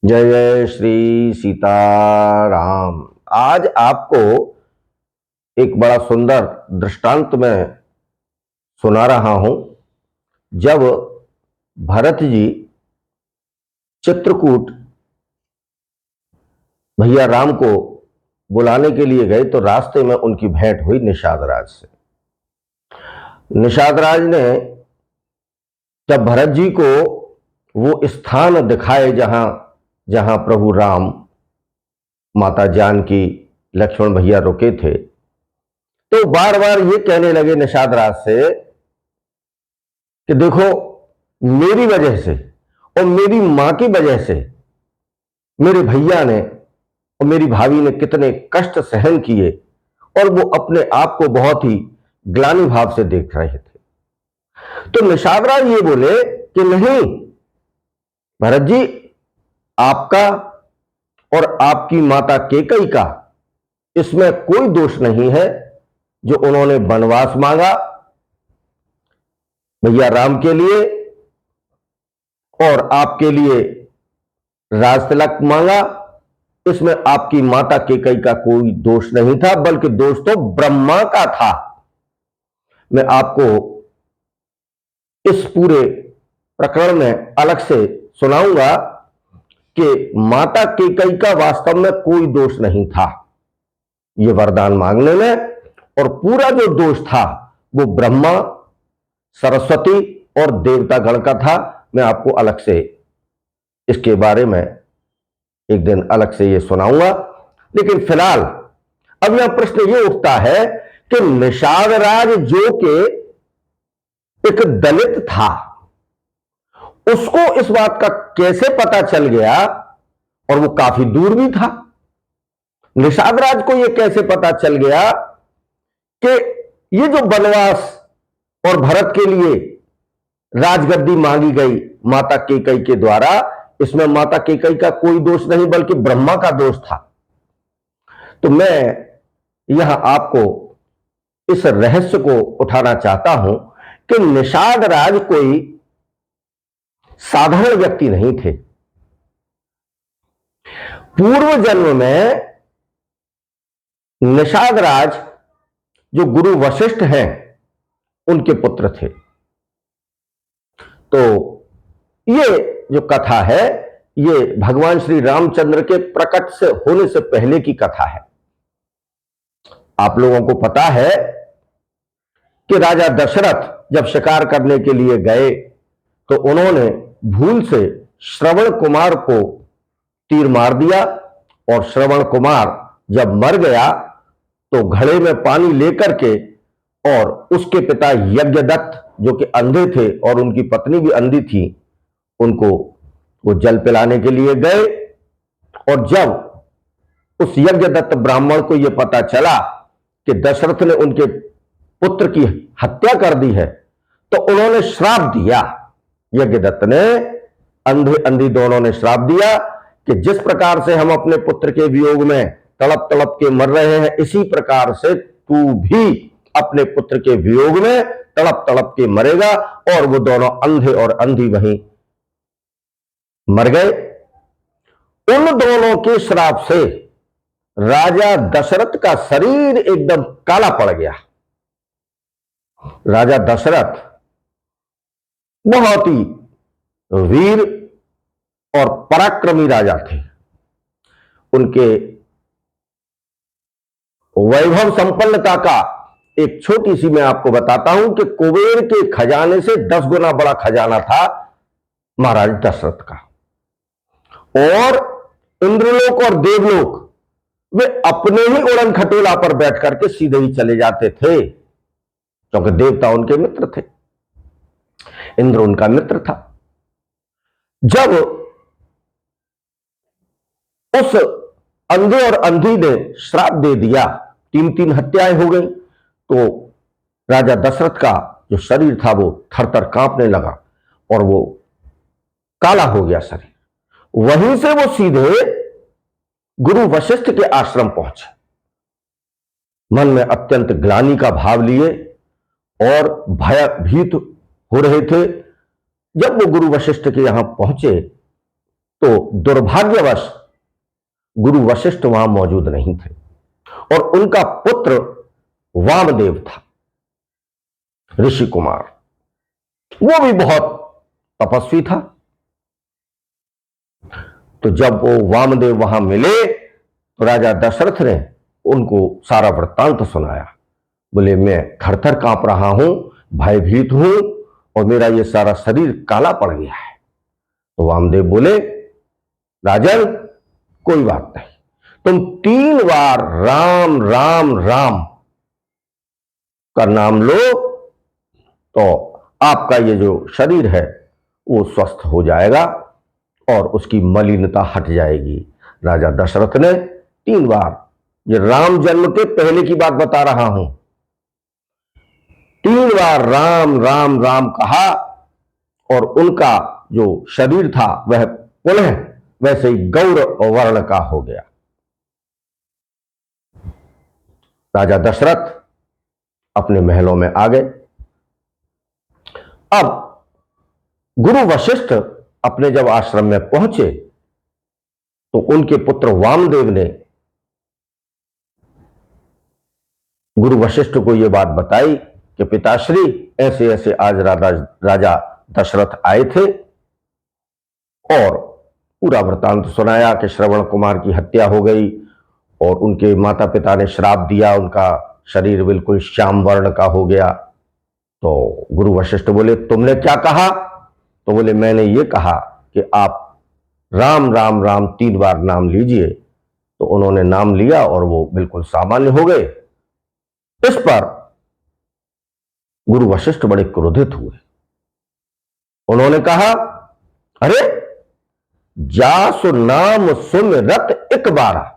जय जय श्री सीताराम। आज आपको एक बड़ा सुंदर दृष्टांत मैं सुना रहा हूं। जब भरत जी चित्रकूट भैया राम को बुलाने के लिए गए तो रास्ते में उनकी भेंट हुई निषाद राज से। निषाद राज ने जब भरत जी को वो स्थान दिखाए जहां जहां प्रभु राम, माता जानकी, लक्ष्मण भैया रुके थे, तो बार बार ये कहने लगे निषाद राज से कि देखो, मेरी वजह से और मेरी मां की वजह से मेरे भैया ने और मेरी भाभी ने कितने कष्ट सहन किए, और वो अपने आप को बहुत ही ग्लानि भाव से देख रहे थे। तो निषाद राज ये बोले कि नहीं भरत जी, आपका और आपकी माता केकई का इसमें कोई दोष नहीं है। जो उन्होंने वनवास मांगा भैया राम के लिए और आपके लिए राजतिलक मांगा, इसमें आपकी माता केकई का कोई दोष नहीं था, बल्कि दोष तो ब्रह्मा का था। मैं आपको इस पूरे प्रकरण में अलग से सुनाऊंगा कि माता केकई का वास्तव में कोई दोष नहीं था ये वरदान मांगने में, और पूरा जो दोष था वो ब्रह्मा, सरस्वती और देवतागण का था। मैं आपको अलग से इसके बारे में एक दिन अलग से ये सुनाऊंगा। लेकिन फिलहाल अब यह प्रश्न ये उठता है कि निषाद राज जो कि एक दलित था, उसको इस बात का कैसे पता चल गया, और वो काफी दूर भी था। निषाद राज को यह कैसे पता चल गया कि ये जो वनवास और भरत के लिए राजगद्दी मांगी गई माता केकई के द्वारा, इसमें माता केकई का कोई दोष नहीं बल्कि ब्रह्मा का दोष था। तो मैं यहां आपको इस रहस्य को उठाना चाहता हूं कि निषाद राज कोई साधारण व्यक्ति नहीं थे। पूर्व जन्म में निषाद राज जो गुरु वशिष्ठ हैं उनके पुत्र थे। तो ये जो कथा है ये भगवान श्री रामचंद्र के प्रकट से होने से पहले की कथा है। आप लोगों को पता है कि राजा दशरथ जब शिकार करने के लिए गए तो उन्होंने भूल से श्रवण कुमार को तीर मार दिया, और श्रवण कुमार जब मर गया तो घड़े में पानी लेकर के और उसके पिता यज्ञदत्त जो कि अंधे थे और उनकी पत्नी भी अंधी थी, उनको वो जल पिलाने के लिए गए। और जब उस यज्ञदत्त ब्राह्मण को यह पता चला कि दशरथ ने उनके पुत्र की हत्या कर दी है, तो उन्होंने श्राप दिया। यज्ञदत्त ने, अंधे अंधी दोनों ने श्राप दिया कि जिस प्रकार से हम अपने पुत्र के वियोग में तड़प तड़प के मर रहे हैं, इसी प्रकार से तू भी अपने पुत्र के वियोग में तड़प तड़प के मरेगा। और वो दोनों अंधे और अंधी वहीं मर गए। उन दोनों के श्राप से राजा दशरथ का शरीर एकदम काला पड़ गया। राजा दशरथ बहुत ही वीर और पराक्रमी राजा थे। उनके वैभव संपन्नता का एक छोटी सी मैं आपको बताता हूं कि कुबेर के खजाने से 10 गुना बड़ा खजाना था महाराज दशरथ का। और इंद्रलोक और देवलोक वे अपने ही उड़न खटोला पर बैठ करके सीधे ही चले जाते थे, क्योंकि देवता उनके मित्र थे, इंद्र उनका मित्र था। जब उस अंधे और अंधी ने श्राप दे दिया, 3-3 हत्याएं हो गई, तो राजा दशरथ का जो शरीर था वो थरथर कांपने लगा और वो काला हो गया शरीर। वहीं से वो सीधे गुरु वशिष्ठ के आश्रम पहुंचे, मन में अत्यंत ग्लानि का भाव लिए और भयभीत हो रहे थे। जब वो गुरु वशिष्ठ के यहां पहुंचे तो दुर्भाग्यवश गुरु वशिष्ठ वहां मौजूद नहीं थे और उनका पुत्र वामदेव था, ऋषि कुमार। वो भी बहुत तपस्वी था। तो जब वो वामदेव वहां मिले तो राजा दशरथ ने उनको सारा वृत्तांत सुनाया। बोले, मैं थरथर कांप रहा हूं, भयभीत हूं और मेरा ये सारा शरीर काला पड़ गया है। तो वामदेव बोले, राजन कोई बात नहीं, तुम 3 बार राम राम राम का नाम लो तो आपका ये जो शरीर है वो स्वस्थ हो जाएगा और उसकी मलिनता हट जाएगी। राजा दशरथ ने 3 बार, ये राम जन्म के पहले की बात बता रहा हूं, 3 बार राम राम राम कहा और उनका जो शरीर था वह पुनः वैसे ही गौर वर्ण का हो गया। राजा दशरथ अपने महलों में आ गए। अब गुरु वशिष्ठ अपने जब आश्रम में पहुंचे तो उनके पुत्र वामदेव ने गुरु वशिष्ठ को यह बात बताई कि पिताश्री, ऐसे ऐसे आज राजा दशरथ आए थे और पूरा वृतांत सुनाया कि श्रवण कुमार की हत्या हो गई और उनके माता पिता ने श्राप दिया, उनका शरीर बिल्कुल श्याम वर्ण का हो गया। तो गुरु वशिष्ठ बोले, तुमने क्या कहा? तो बोले, मैंने ये कहा कि आप राम राम राम 3 बार नाम लीजिए। तो उन्होंने नाम लिया और वो बिल्कुल सामान्य हो गए। इस पर गुरु वशिष्ठ बड़े क्रोधित हुए। उन्होंने कहा, अरे जासु नाम सुमिरत एक बारा,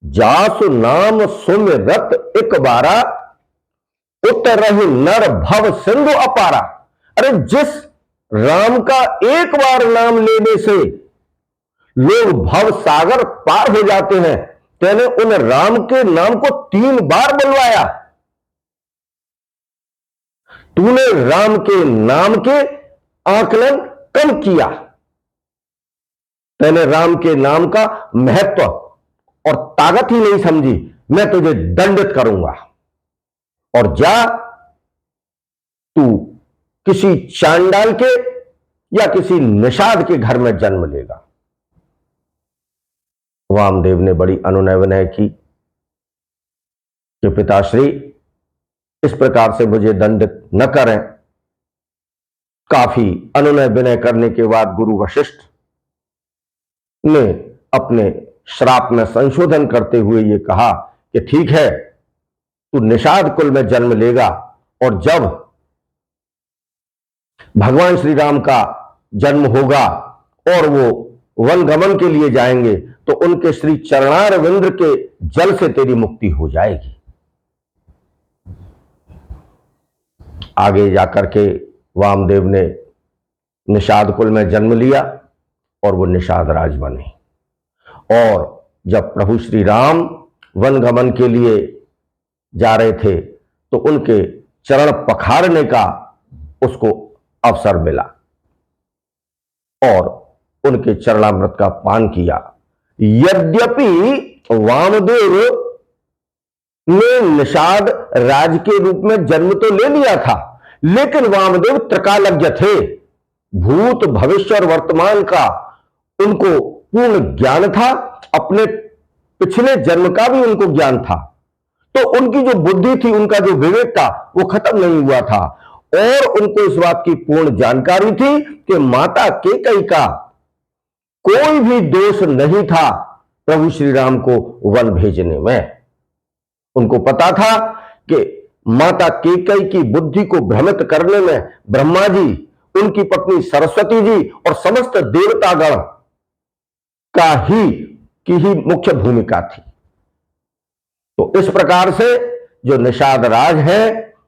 जासु नाम सुमिरत एक बारा, उतरहि नर भव सिंधु अपारा। अरे जिस राम का एक बार नाम लेने से लोग भव सागर पार हो जाते हैं, तेने उन राम के नाम को 3 बार बुलवाया। तूने राम के नाम के आकलन कम किया, तेने राम के नाम का महत्व और ताकत ही नहीं समझी। मैं तुझे दंडित करूंगा और जा तू किसी चांडाल के या किसी निषाद के घर में जन्म लेगा। वामदेव ने बड़ी अनुनय विनय की कि पिताश्री इस प्रकार से मुझे दंडित न करें। काफी अनुनय विनय करने के बाद गुरु वशिष्ठ ने अपने श्राप में संशोधन करते हुए यह कहा कि ठीक है, तू निषाद कुल में जन्म लेगा और जब भगवान श्री राम का जन्म होगा और वो वन गमन के लिए जाएंगे तो उनके श्री चरणारविंद के जल से तेरी मुक्ति हो जाएगी। आगे जाकर के वामदेव ने निषाद कुल में जन्म लिया और वो निषाद राज बने। और जब प्रभु श्री राम वन गमन के लिए जा रहे थे तो उनके चरण पखारने का उसको अवसर मिला और उनके चरणामृत का पान किया। यद्यपि वामदेव ने निषाद राज के रूप में जन्म तो ले लिया था, लेकिन वामदेव त्रिकालज्ञ थे। भूत भविष्य और वर्तमान का उनको पूर्ण ज्ञान था, अपने पिछले जन्म का भी उनको ज्ञान था। तो उनकी जो बुद्धि थी, उनका जो विवेक था, वो खत्म नहीं हुआ था और उनको इस बात की पूर्ण जानकारी थी कि माता कैकेयी का कोई भी दोष नहीं था प्रभु श्री राम को वन भेजने में। उनको पता था कि माता कैकेयी की बुद्धि को भ्रमित करने में ब्रह्मा जी, उनकी पत्नी सरस्वती जी और समस्त देवतागण का ही मुख्य भूमिका थी। तो इस प्रकार से जो निषाद राज है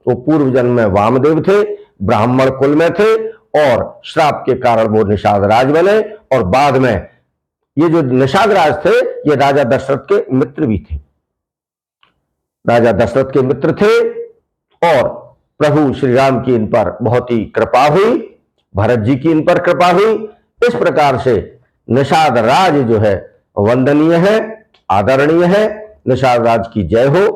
वो पूर्व जन्म में वामदेव थे, ब्राह्मण कुल में थे और श्राप के कारण वो निषाद राज बने। और बाद में ये जो निषाद राज थे ये राजा दशरथ के मित्र भी थे, राजा दशरथ के मित्र थे और प्रभु श्री राम की इन पर बहुत ही कृपा हुई, भरत जी की इन पर कृपा हुई। इस प्रकार से निषाद राज जो है वंदनीय है, आदरणीय है। निषाद राज की जय हो।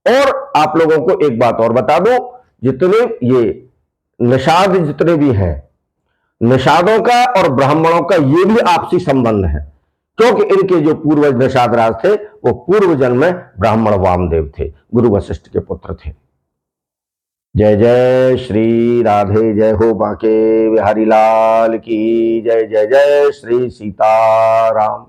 और आप लोगों को एक बात और बता दूं, जितने ये निषाद जितने भी हैं, निषादों का और ब्राह्मणों का ये भी आपसी संबंध है, क्योंकि इनके जो पूर्वज निषाद राज थे वो पूर्व जन्म में ब्राह्मण वामदेव थे, गुरु वशिष्ठ के पुत्र थे। जय जय श्री राधे, जय हो बांके बिहारी लाल की जय। जय जय श्री सीताराम।